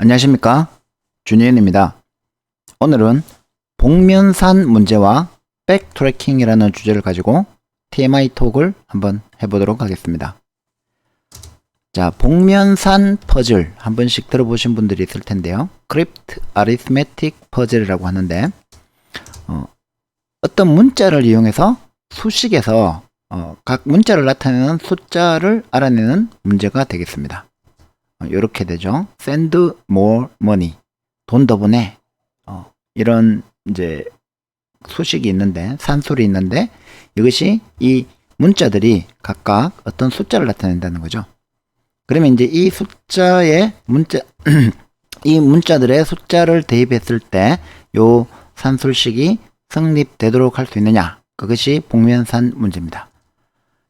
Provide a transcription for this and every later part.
안녕하십니까, 준희은입니다. 오늘은 복면산 문제와 백트래킹이라는 주제를 가지고 TMI 톡을 한번 해보도록 하겠습니다. 자, 복면산 퍼즐 한 번씩 들어보신 분들이 있을 텐데요. 크립트 아리스메틱 퍼즐이라고 하는데 어떤 문자를 이용해서 수식에서 각 문자를 나타내는 숫자를 알아내는 문제가 되겠습니다. 이렇게 되죠. send more money, 돈 더 보내. 이런 이제 수식이 있는데, 산술이 있는데, 이것이 이 문자들이 각각 어떤 숫자를 나타낸다는 거죠. 그러면 이제 이 숫자의 이 문자들의 숫자를 대입했을 때 요 산술식이 성립되도록 할 수 있느냐, 그것이 복면산 문제입니다.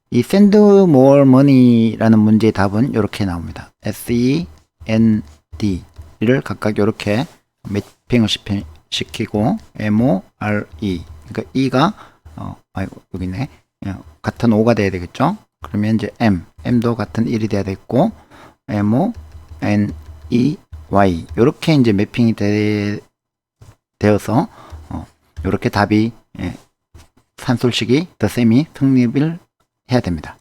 이 send more money라는 문제의 답은 이렇게 나옵니다. SEND를 각각 이렇게 매핑을 시키고 MORE, 그러니까 E가 여기 있네. 같은 5가 돼야 되겠죠. 그러면 이제 M도 같은 1이 돼야 되겠고, MONEY 이렇게 이제 매핑이 되어서 이렇게 답이 산술식이 더셈이 성립을 해야 됩니다.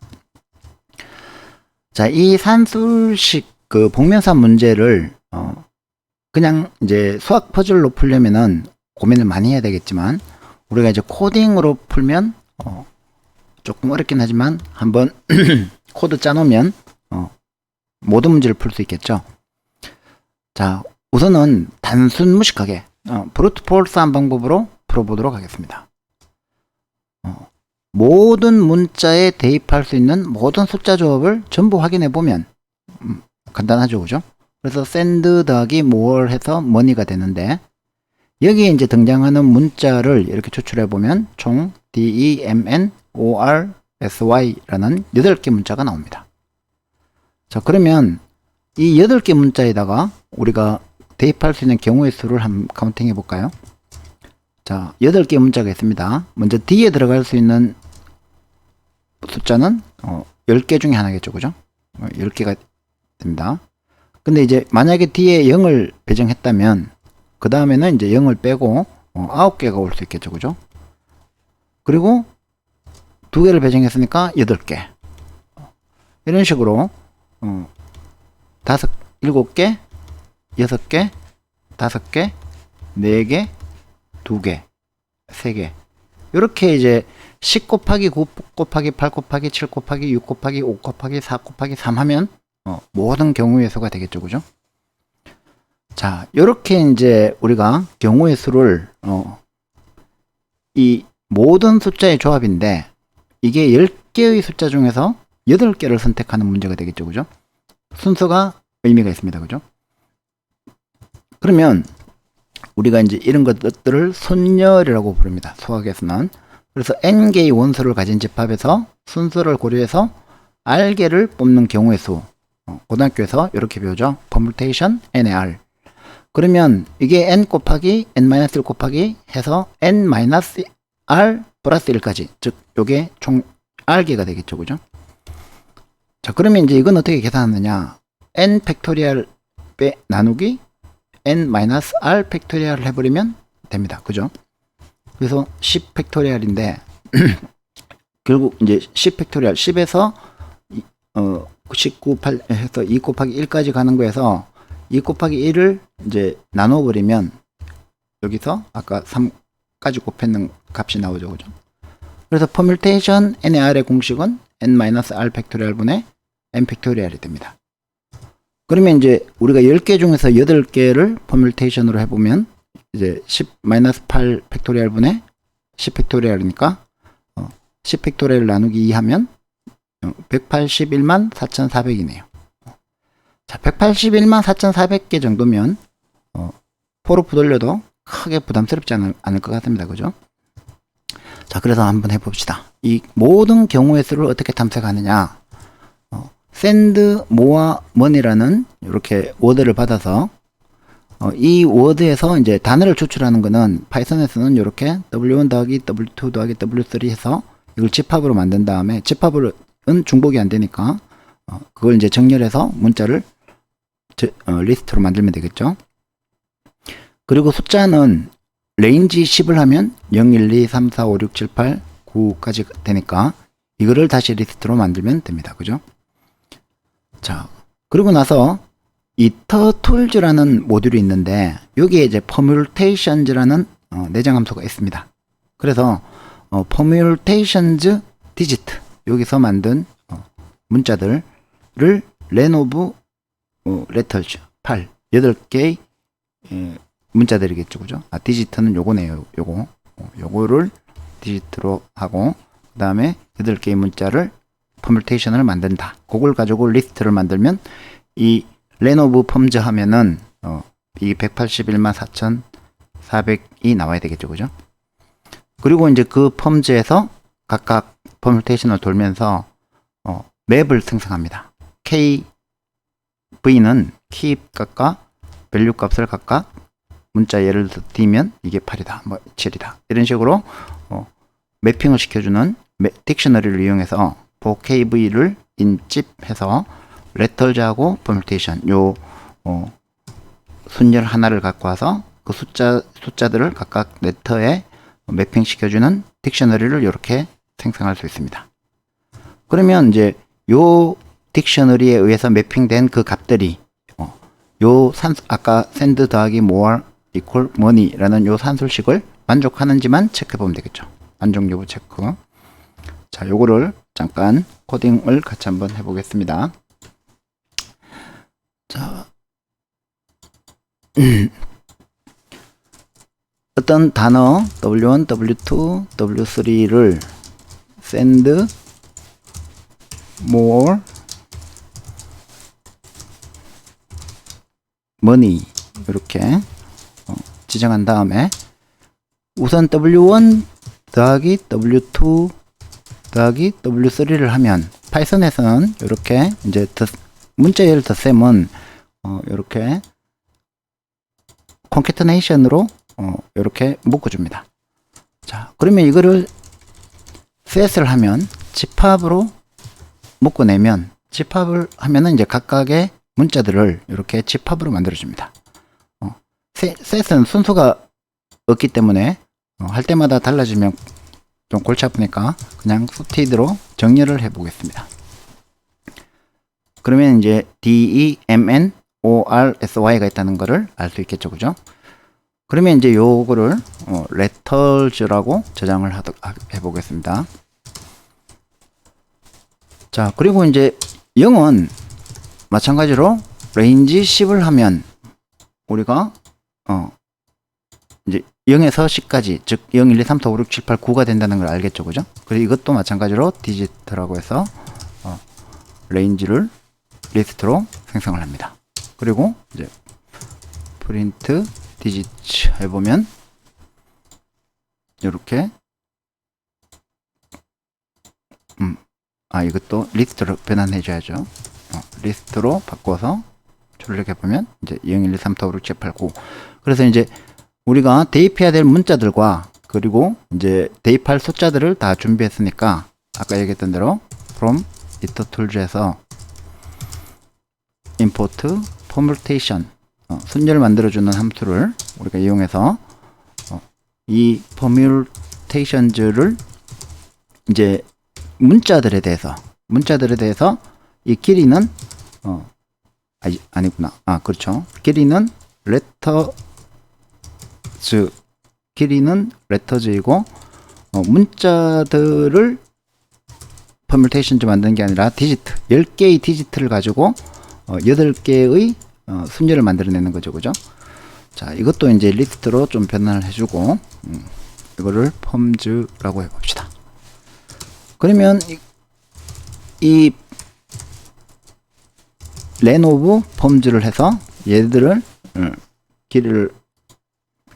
자, 이 산술식 그 복면산 문제를 그냥 이제 수학 퍼즐로 풀려면은 고민을 많이 해야 되겠지만, 우리가 이제 코딩으로 풀면 조금 어렵긴 하지만 한번 코드 짜놓으면 모든 문제를 풀 수 있겠죠. 자, 우선은 단순 무식하게 브루트 포스한 방법으로 풀어보도록 하겠습니다. 모든 문자에 대입할 수 있는 모든 숫자 조합을 전부 확인해 보면 간단하죠, 그죠? 그래서 send 더하기 more 해서 money가 되는데, 여기에 이제 등장하는 문자를 이렇게 추출해 보면 총 DEMNORSY라는 8개 문자가 나옵니다. 자, 그러면 이 8개 문자에다가 우리가 대입할 수 있는 경우의 수를 한번 카운팅 해 볼까요? 자, 8개 문자가 있습니다. 먼저 D에 들어갈 수 있는 숫자는 10개 중에 하나겠죠, 그죠? 10개가 됩니다. 근데 이제 만약에 D에 0을 배정했다면 그 다음에는 이제 0을 빼고 9개가 올 수 있겠죠, 그죠? 그리고 2개를 배정했으니까 8개. 이런 식으로 7개, 6개, 5개, 4개, 2개, 3개. 이렇게 이제 10 곱하기 9 곱하기 8 곱하기 7 곱하기 6 곱하기 5 곱하기 4 곱하기 3 하면 모든 경우의 수가 되겠죠, 그죠? 자, 요렇게 이제 우리가 경우의 수를 이 모든 숫자의 조합인데, 이게 10개의 숫자 중에서 8개를 선택하는 문제가 되겠죠, 그죠? 순서가 의미가 있습니다, 그죠? 그러면 우리가 이제 이런 것들을 손열이라고 부릅니다, 수학에서는. 그래서 n개의 원소를 가진 집합에서 순서를 고려해서 r개를 뽑는 경우의 수, 고등학교에서 이렇게 배우죠. permutation NR. 그러면 이게 n 곱하기 n-1 곱하기 해서 n-r 플러스 1까지, 즉 요게 총 r개가 되겠죠, 그죠? 자, 그러면 이제 이건 어떻게 계산하느냐, n 팩토리얼 나누기 n-r 팩토리얼을 해버리면 됩니다, 그죠? 그래서 10 팩토리얼인데 결국 이제 10 팩토리얼 10에서 19, 8 해서 2 곱하기 1까지 가는 거에서 2 곱하기 1을 이제 나눠버리면 여기서 아까 3까지 곱했는 값이 나오죠, 그죠? 그래서 permutation NR의 공식은 n-r 팩토리얼 분의 n 팩토리얼이 됩니다. 그러면 이제 우리가 10개 중에서 8개를 permutation으로 해보면 이제 10-8 팩토리얼 분의 10 팩토리얼이니까 10 팩토리얼 나누기 2 하면 181만 4,400이네요. 자, 181만 4,400개 정도면 포르프 돌려도 크게 부담스럽지 않을 것 같습니다, 그죠? 자, 그래서 한번 해봅시다. 이 모든 경우의 수를 어떻게 탐색하느냐, send more money라는 이렇게 워드를 받아서 이 워드에서 이제 단어를 추출하는 거는 파이썬에서는 이렇게 w1 더하기 w2 더하기 w3 해서 이걸 집합으로 만든 다음에, 집합은 중복이 안 되니까 그걸 이제 정렬해서 문자를 리스트로 만들면 되겠죠. 그리고 숫자는 레인지 10을 하면 0, 1, 2, 3, 4, 5, 6, 7, 8, 9까지 되니까 이거를 다시 리스트로 만들면 됩니다. 그죠? 자, 그리고 나서 itertools 모듈이 있는데 여기에 이제 permutations라는 내장 함수가 있습니다. 그래서 permutations digit 여기서 만든 문자들을 len of letters 8개의 문자들이겠죠. 그죠? 디지트는 요거네요. 요거를 디지트로 하고 그 다음에 8개의 문자를 permutation을 만든다. 그걸 가지고 리스트를 만들면 이 len of forms 하면은 이 181만 4,400이 나와야 되겠죠. 그죠? 그리고 이제 그 forms에서 각각 permutation을 돌면서 맵을 생성합니다. KV는 키 값과 value 값을 각각 문자 예를 들어 D면 이게 8이다, 뭐 7이다 이런 식으로 매핑을 시켜주는 딕셔너리를 이용해서 for KV를 인집해서 letters하고 permutation 요 순열 하나를 갖고 와서 그 숫자들을 각각 letter에 매핑 시켜주는 딕셔너리를 이렇게 생성할 수 있습니다. 그러면 이제 요 딕셔너리에 의해서 매핑된 그 값들이 아까 send 더하기 more equal money라는 요 산술식을 만족하는지만 체크해 보면 되겠죠. 만족 여부 체크. 자, 요거를 잠깐 코딩을 같이 한번 해보겠습니다. 자, 어떤 단어 W1, W2, W3를 send more money 이렇게 지정한 다음에 우선 W1 더하기 W2 더하기 W3를 하면 파이썬에서는 이렇게 이제 문자열 덧셈은 이렇게 concatenation으로 이렇게 묶어줍니다. 자, 그러면 이거를 set을 하면 집합으로 묶어내면 집합을 하면은 이제 각각의 문자들을 이렇게 집합으로 만들어줍니다. set은 순서가 없기 때문에 할 때마다 달라지면 좀 골치 아프니까 그냥 sorted로 정렬을 해 보겠습니다. 그러면 이제 DEMNORSY가 있다는 거를 알 수 있겠죠. 그죠? 그러면 이제 요거를 letters라고 저장을 해 보겠습니다. 자, 그리고 이제 0은 마찬가지로 range 10을 하면 우리가 이제 0에서 10까지 즉 0, 1, 2, 3, 4, 5, 6, 7, 8, 9가 된다는 걸 알겠죠. 그죠? 그리고 이것도 마찬가지로 digit라고 해서 range를 리스트로 생성을 합니다. 그리고 이제 print digit 해보면 이렇게 이것도 리스트로 변환해 줘야죠. 리스트로 바꿔서 출력해보면 이제 0, 1, 2, 3, 4, 5, 6, 7, 8, 9 그래서 이제 우리가 대입해야 될 문자들과 그리고 이제 대입할 숫자들을 다 준비했으니까 아까 얘기했던 대로 from itertools에서 import permutation 순열을 만들어주는 함수를 우리가 이용해서 이 permutations를 이제 문자들에 대해서 이 길이는 아니구나. 그렇죠. 길이는 letters이고 문자들을 permutation 만드는 게 아니라 디지트 10개의 디지트를 가지고 8개의 순열을 만들어내는 거죠. 그죠? 자, 이것도 이제 리스트로 좀 변환을 해주고 이거를 forms라고 해봅시다. 그러면 이 len of forms를 해서 얘들을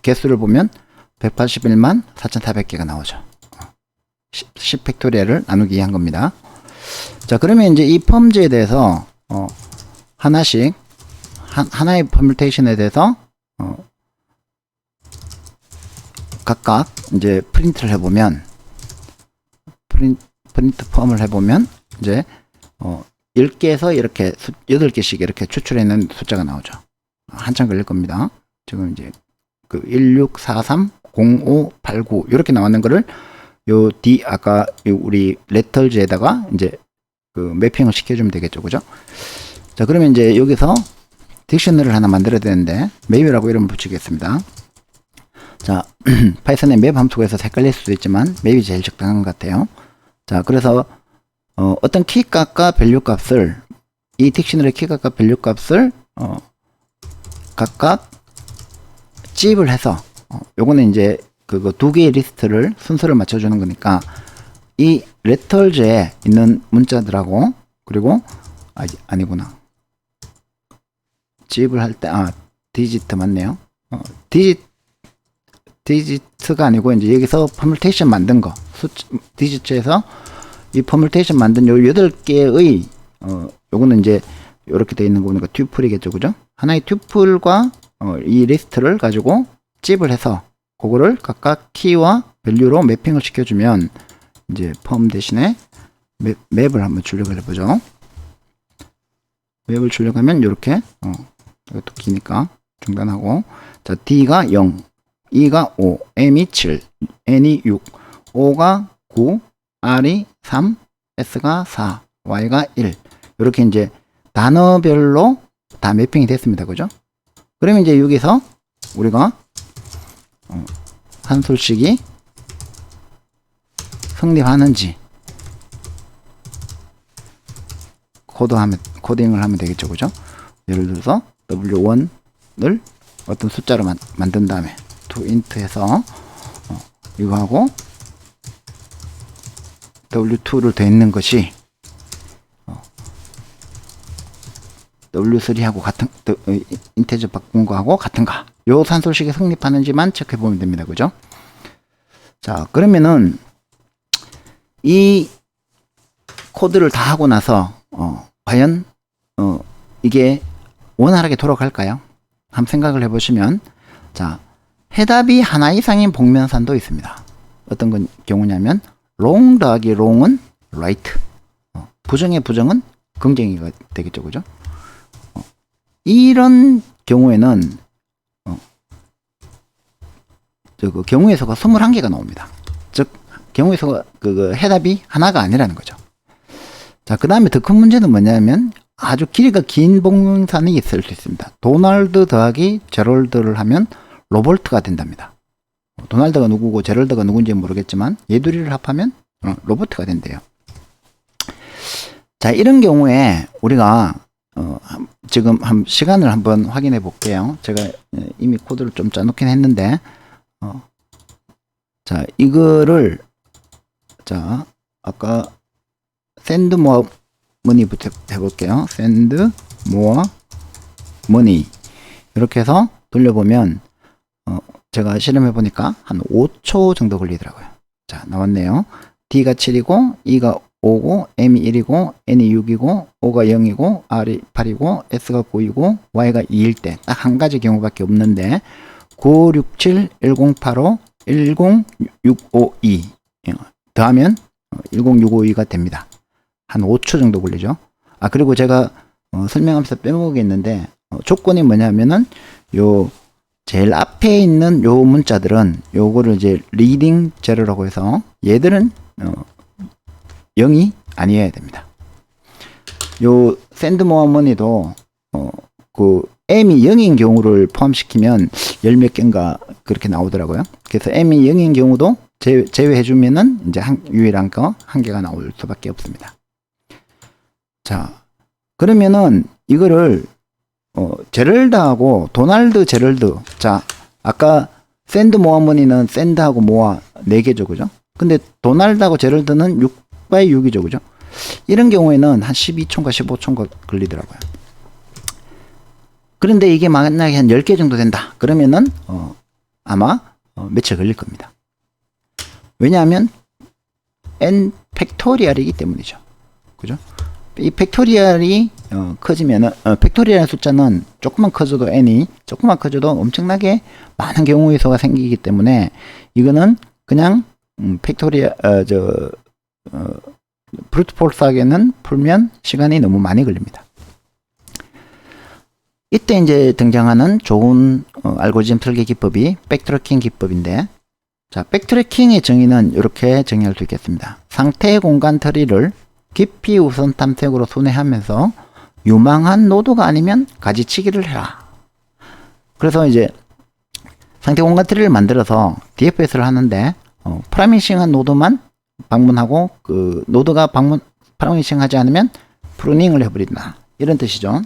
개수를 보면 181만 4,400개가 나오죠. 10 팩토리얼을 나누기 한 겁니다. 자, 그러면 이제 이 forms에 대해서 하나씩 하나의 permutation에 대해서 각각 이제 프린트를 해보면 프린트 펌을 해보면 이제 10개에서 이렇게 8개씩 이렇게 추출해낸 숫자가 나오죠. 한참 걸릴 겁니다. 지금 이제 그 16430589 이렇게 나왔는 거를 요 D 아까 우리 레터즈에다가 이제 그 매핑을 시켜주면 되겠죠, 그죠? 자, 그러면 이제 여기서 딕셔너리를 하나 만들어야 되는데 맵이라고 이름을 붙이겠습니다. 자, 파이썬의 맵 함수에서 헷갈릴 수도 있지만 맵이 제일 적당한 것 같아요. 자, 그래서 어떤 키값과 밸류 값을 이 딕셔너리 키값과 밸류 값을 각각 찝을 해서 요거는 이제 그거 두 개의 리스트를 순서를 맞춰주는 거니까 이 레터즈에 있는 문자들하고 그리고 아니구나 찝을 할 때 디지트 맞네요. 디지트가 아니고 이제 여기서 퍼뮤테이션 만든 거 디지트에서 이 퍼뮤테이션 만든 요 8개의 요거는 이제 요렇게 되어 있는 거 보니까 튜플이겠죠, 그죠? 하나의 튜플과 이 리스트를 가지고 찝을 해서 그거를 각각 키와 밸류로 매핑을 시켜주면 이제 펌 대신에 맵을 한번 출력을 해보죠. 맵을 출력하면 이렇게 이것도 기니까 중단하고 자 D가 0, E가 5, M이 7, N이 6, O가 9, R이 3, S가 4, Y가 1 이렇게 이제 단어별로 다 매핑이 됐습니다. 그죠? 그러면 이제 여기서 우리가 한솔식이 성립하는지 코딩을 하면 되겠죠, 그죠? 예를 들어서 w1을 어떤 숫자로 만든 다음에 toInt 해서 이거하고 w2를 돼 있는 것이 w3하고 같은 인테저 바꾼 거하고 같은가 요 산술식이 성립하는지만 체크해 보면 됩니다. 그죠? 자, 그러면은 이 코드를 다 하고 나서 과연 이게 원활하게 돌아갈까요? 한번 생각을 해보시면 자, 해답이 하나 이상인 복면산도 있습니다. 어떤 경우냐면 long 더하기 long은 right, 부정의 부정은 긍정이가 되겠죠, 그죠? 이런 경우에는 그 경우의 수가 21개가 나옵니다. 즉 경우의 수가 그 해답이 하나가 아니라는 거죠. 자, 그 다음에 더 큰 문제는 뭐냐면 아주 길이가 긴 복면산이 있을 수 있습니다. 도널드 더하기 제럴드를 하면 로버트가 된답니다. 도널드가 누구고 제럴드가 누군지 모르겠지만 얘 둘이를 합하면 로버트가 된대요. 자, 이런 경우에 우리가 지금 시간을 한번 확인해 볼게요. 제가 이미 코드를 좀 짜놓긴 했는데 자, 이거를 자, 아까 send more money부터 해볼게요. send more money 이렇게 해서 돌려보면 제가 실험해 보니까 한 5초 정도 걸리더라고요. 자, 나왔네요. D가 7이고 E가 5고 M이 1이고 N이 6이고 O가 0이고 R이 8이고 S가 9이고 Y가 2일 때 딱 한 가지 경우밖에 없는데 967 1085 10652 더하면 10652가 됩니다. 한 5초 정도 걸리죠. 그리고 제가 설명하면서 빼먹겠는데 조건이 뭐냐면은 요 제일 앞에 있는 요 문자들은 요거를 이제 리딩 제로라고 해서 얘들은 0이 아니어야 됩니다. 요 send more money도 그 m이 0인 경우를 포함시키면 열 몇 개인가 그렇게 나오더라고요. 그래서 m이 0인 경우도 제외해 주면은 이제 유일한 거 한 개가 나올 수밖에 없습니다. 자, 그러면은 이거를 제럴드하고 도널드 제럴드. 자, 아까 send more money는 send하고 more 4개죠, 그죠? 근데 도널드하고 제럴드는 6x 6이죠, 그죠? 이런 경우에는 한 12초인가 15초인가 걸리더라고요. 그런데 이게 만약에 한 10개 정도 된다. 그러면은 아마 며칠 걸릴 겁니다. 왜냐하면 n 팩토리얼이기 때문이죠. 그죠? 이 팩토리얼이 커지면은 팩토리얼 숫자는 조금만 커져도 n이 조금만 커져도 엄청나게 많은 경우의 수가 생기기 때문에 이거는 그냥 팩토리얼 브루트포스하게는 풀면 시간이 너무 많이 걸립니다. 이때 이제 등장하는 좋은 알고리즘 설계 기법이 백트래킹 기법인데, 자, 백트래킹의 정의는 이렇게 정의할 수 있겠습니다. 상태 공간 트리를 깊이 우선 탐색으로 순회하면서 유망한 노드가 아니면 가지치기를 해라. 그래서 이제 상태 공간 트리를 만들어서 DFS를 하는데 프라미싱한 노드만 방문하고 그 노드가 프라미싱 하지 않으면 프루닝을 해버린다, 이런 뜻이죠.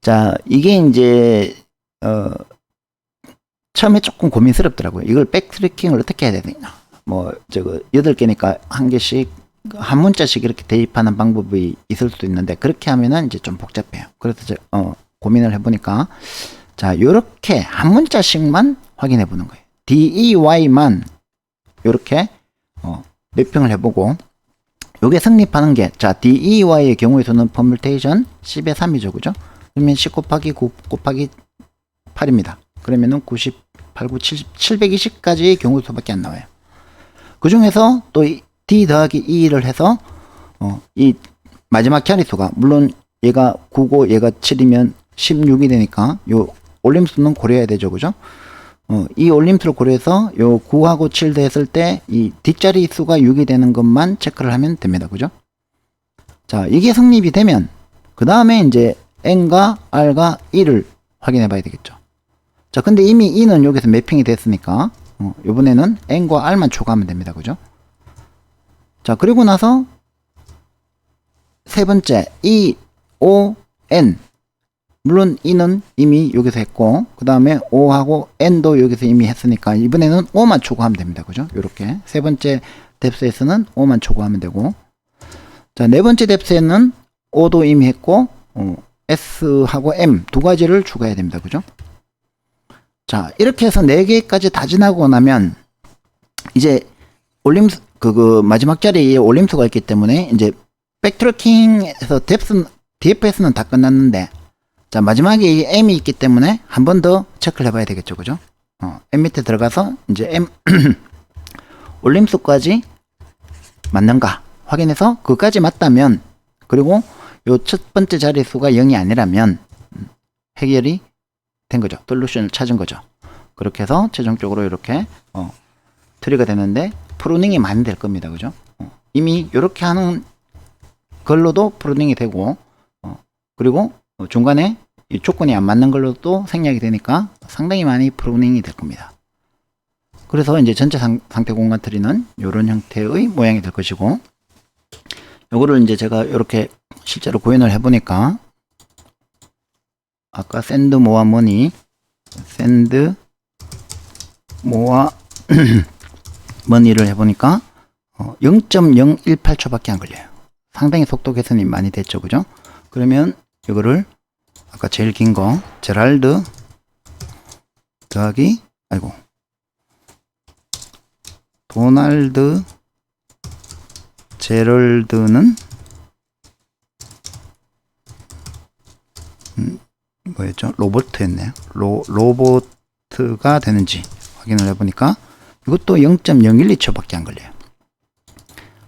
자, 이게 이제 처음에 조금 고민스럽더라고요. 이걸 백트래킹을 어떻게 해야 되느냐. 뭐 저거 8개니까 한 개씩 한 문자씩 이렇게 대입하는 방법이 있을 수도 있는데, 그렇게 하면은 이제 좀 복잡해요. 그래서 제가 고민을 해보니까, 자, 요렇게 한 문자씩만 확인해 보는 거예요. DEY만 요렇게 매핑을 해보고, 요게 성립하는 게, 자, DEY의 경우에서는 퍼뮤테이션 10의 3이죠, 그죠? 그러면 10 곱하기 9 곱하기 8입니다. 그러면은 98, 9, 720까지의 경우 수밖에 안 나와요. 그 중에서 또 D 더하기 2를 해서 이 마지막 자릿수가, 물론 얘가 9고 얘가 7이면 16이 되니까 요 올림수는 고려해야 되죠, 그죠? 이 올림수를 고려해서 요 9하고 7 더했을 때 이 뒷자리 수가 6이 되는 것만 체크를 하면 됩니다, 그죠? 자, 이게 성립이 되면 그 다음에 이제 N과 R과 E를 확인해 봐야 되겠죠. 자, 근데 이미 E는 여기서 매핑이 됐으니까 이번에는 N과 R만 추가하면 됩니다, 그죠? 자, 그리고 나서 세 번째 E, O, N. 물론 E는 이미 여기서 했고, 그 다음에 O하고 N도 여기서 이미 했으니까 이번에는 O만 추가하면 됩니다, 그죠? 요렇게 세 번째 뎁스에서는 O만 추가하면 되고, 자, 네 번째 뎁스에는 O도 이미 했고 S하고 M 두 가지를 추가해야 됩니다, 그죠? 자, 이렇게 해서 4개까지 다 지나고 나면 이제 올림수, 마지막 자리에 올림수가 있기 때문에 이제 백트래킹에서 DFS는 다 끝났는데, 자, 마지막에 이 M이 있기 때문에 한 번 더 체크를 해봐야 되겠죠, 그죠? M 밑에 들어가서 이제 M 올림수까지 맞는가 확인해서 그까지 맞다면, 그리고 요 첫 번째 자릿수가 0이 아니라면 해결이 된 거죠. 솔루션을 찾은 거죠. 그렇게 해서 최종적으로 이렇게 트리가 되는데 프루닝이 많이 될 겁니다, 그죠? 이미 이렇게 하는 걸로도 프루닝이 되고, 그리고 중간에 이 조건이 안 맞는 걸로도 생략이 되니까 상당히 많이 프루닝이 될 겁니다. 그래서 이제 전체 상태 공간 트리는 이런 형태의 모양이 될 것이고, 요거를 이제 제가 이렇게 실제로 구현을 해보니까, 아까 샌드 모아 머니, 샌드 모아 머니를 해보니까 0.018초밖에 안 걸려요. 상당히 속도 개선이 많이 됐죠, 그죠? 그러면 이거를 아까 제일 긴 거 제랄드 더하기 도널드 제럴드는 뭐였죠? 로버트였네요. 로버트가 되는지 확인을 해보니까 이것도 0.012초 밖에 안 걸려요.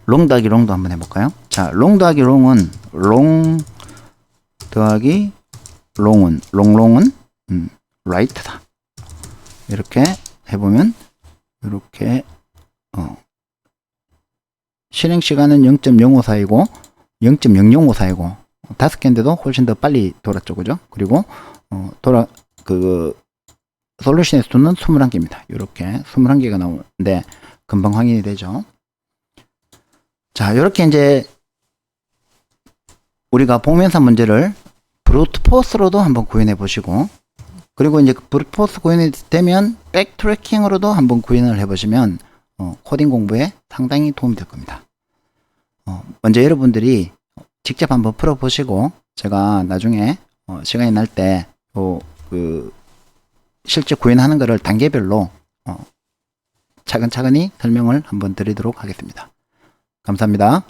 롱 더하기 롱도 한번 해볼까요? 자, 롱 더하기 롱은 롱 더하기 롱은 롱은 라이트다. 이렇게 해보면 이렇게 실행 시간은 0.054이고 0.0054이고 5개인데도 훨씬 더 빨리 돌았죠, 그죠? 그리고 솔루션의 수는 21개입니다. 이렇게 21개가 나오는데 금방 확인이 되죠. 자, 이렇게 이제 우리가 복면사 문제를 브루트포스로도 한번 구현해 보시고, 그리고 이제 브루트포스 구현이 되면 백트래킹으로도 한번 구현을 해 보시면 코딩 공부에 상당히 도움이 될 겁니다. 먼저 여러분들이 직접 한번 풀어 보시고, 제가 나중에 시간이 날 때 실제 구현하는 것을 단계별로 차근차근히 설명을 한번 드리도록 하겠습니다. 감사합니다.